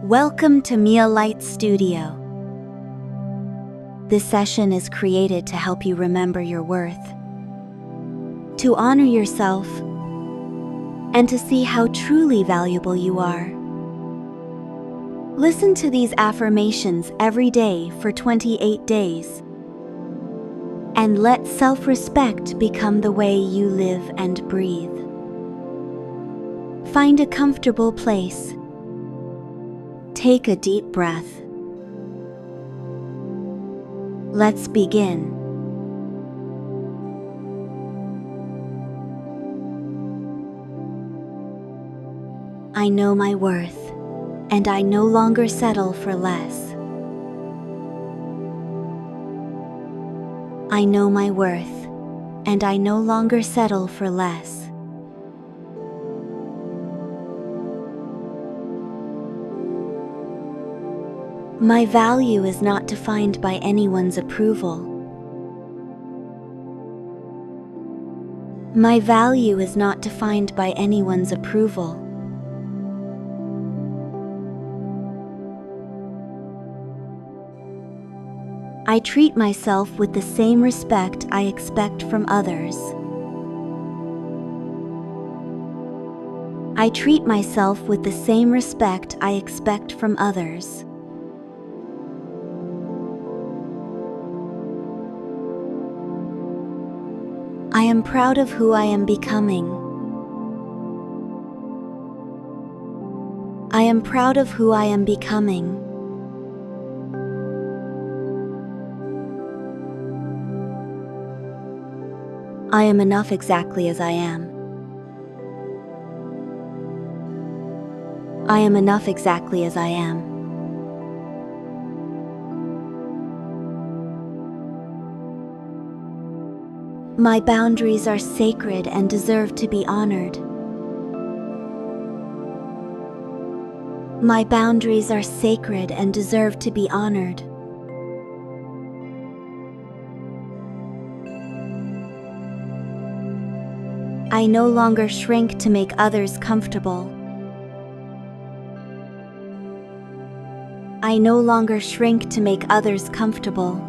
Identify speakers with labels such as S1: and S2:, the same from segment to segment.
S1: Welcome to Mialight Studio. This session is created to help you remember your worth, to honor yourself, and to see how truly valuable you are. Listen to these affirmations every day for 28 days, and let self-respect become the way you live and breathe. Find a comfortable place. Take a deep breath. Let's begin. I know my worth, and I no longer settle for less. I know my worth, and I no longer settle for less. My value is not defined by anyone's approval. My value is not defined by anyone's approval. I treat myself with the same respect I expect from others. I treat myself with the same respect I expect from others. I am proud of who I am becoming. I am proud of who I am becoming. I am enough exactly as I am. I am enough exactly as I am. My boundaries are sacred and deserve to be honored. My boundaries are sacred and deserve to be honored. I no longer shrink to make others comfortable. I no longer shrink to make others comfortable.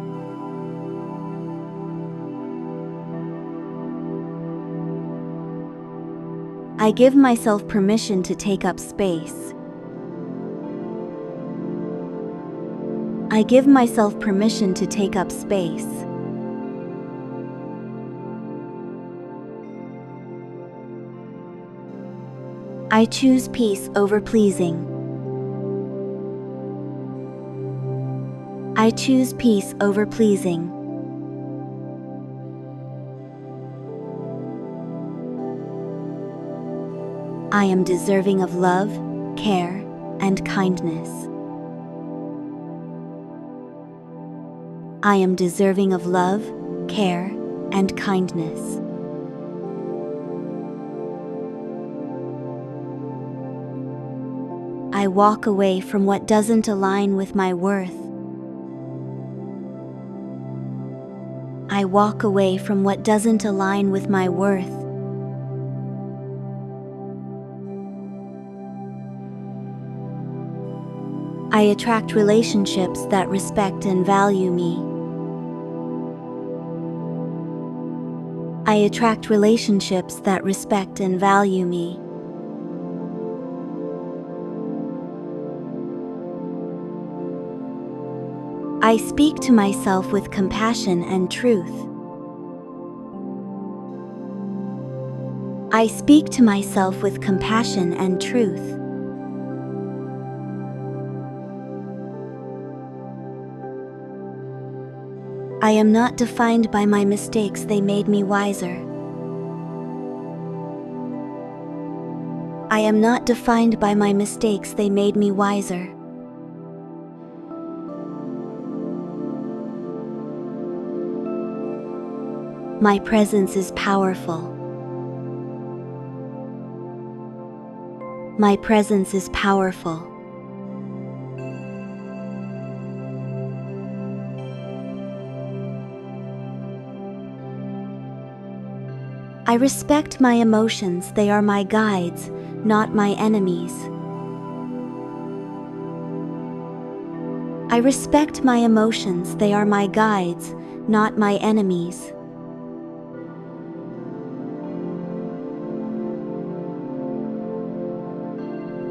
S1: I give myself permission to take up space. I give myself permission to take up space. I choose peace over pleasing. I choose peace over pleasing. I am deserving of love, care, and kindness. I am deserving of love, care, and kindness. I walk away from what doesn't align with my worth. I walk away from what doesn't align with my worth. I attract relationships that respect and value me. I attract relationships that respect and value me. I speak to myself with compassion and truth. I speak to myself with compassion and truth. I am not defined by my mistakes, they made me wiser. I am not defined by my mistakes, they made me wiser. My presence is powerful. My presence is powerful. I respect my emotions, they are my guides, not my enemies. I respect my emotions, they are my guides, not my enemies.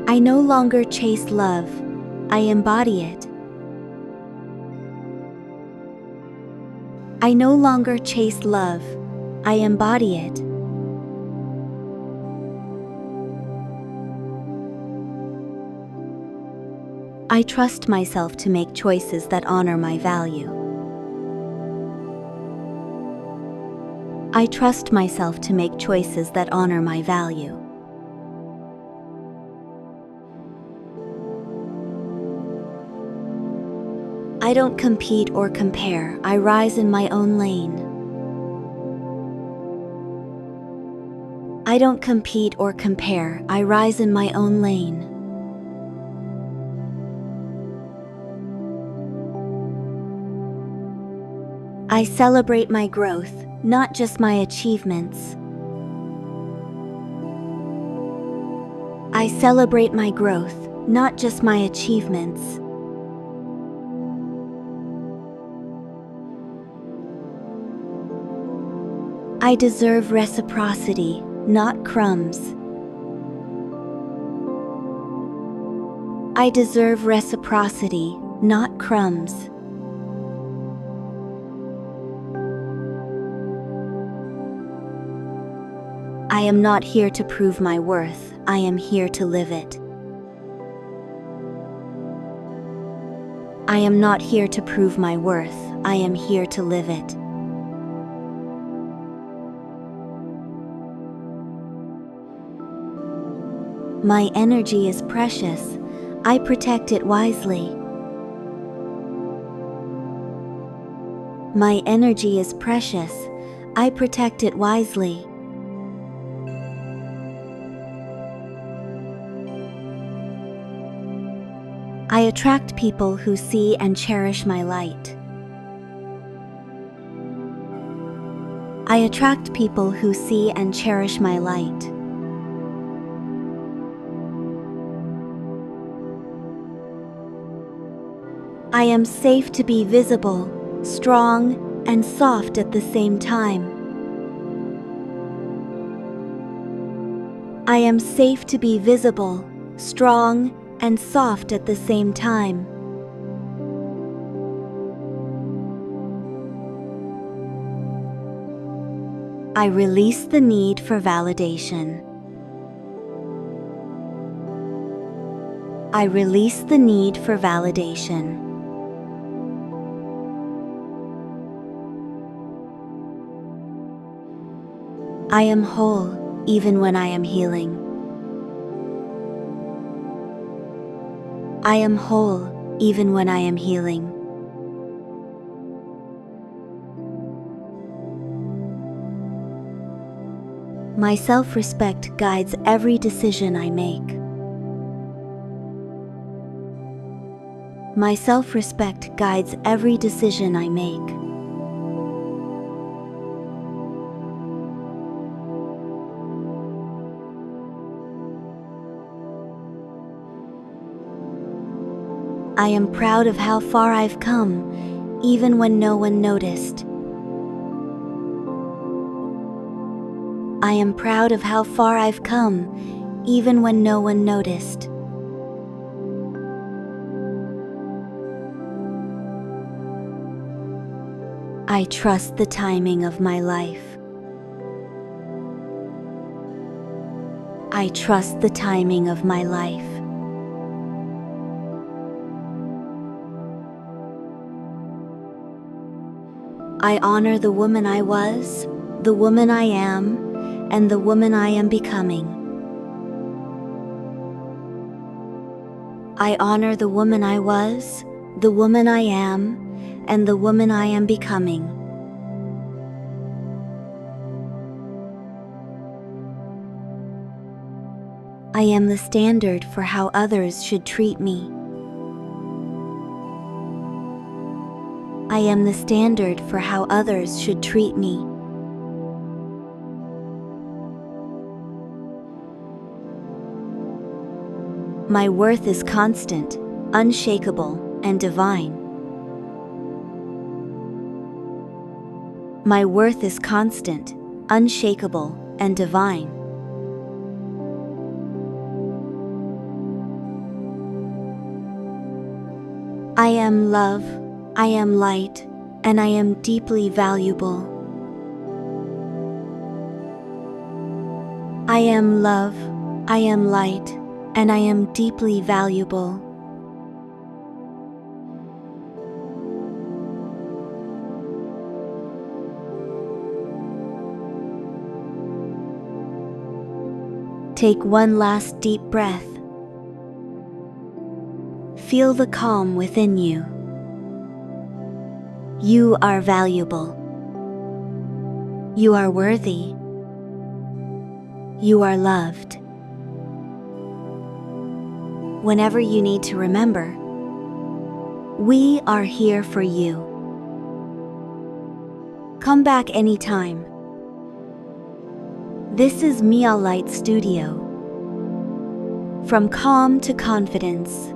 S1: I no longer chase love, I embody it. I no longer chase love, I embody it. I trust myself to make choices that honor my value. I trust myself to make choices that honor my value. I don't compete or compare, I rise in my own lane. I don't compete or compare, I rise in my own lane. I celebrate my growth, not just my achievements. I celebrate my growth, not just my achievements. I deserve reciprocity, not crumbs. I deserve reciprocity, not crumbs. I am not here to prove my worth, I am here to live it. I am not here to prove my worth, I am here to live it. My energy is precious, I protect it wisely. My energy is precious, I protect it wisely. I attract people who see and cherish my light. I attract people who see and cherish my light. I am safe to be visible, strong, and soft at the same time. I am safe to be visible, strong, and soft at the same time. I release the need for validation. I release the need for validation. I am whole, even when I am healing. I am whole, even when I am healing. My self-respect guides every decision I make. My self-respect guides every decision I make. I am proud of how far I've come, even when no one noticed. I am proud of how far I've come, even when no one noticed. I trust the timing of my life. I trust the timing of my life. I honor the woman I was, the woman I am, and the woman I am becoming. I honor the woman I was, the woman I am, and the woman I am becoming. I am the standard for how others should treat me. I am the standard for how others should treat me. My worth is constant, unshakable, and divine. My worth is constant, unshakable, and divine. I am love, I am light, and I am deeply valuable. I am love, I am light, and I am deeply valuable. Take one last deep breath. Feel the calm within you. You are valuable. You are worthy. You are loved. Whenever you need to remember, we are here for you. Come back anytime. This is Mialight Studio. From calm to confidence.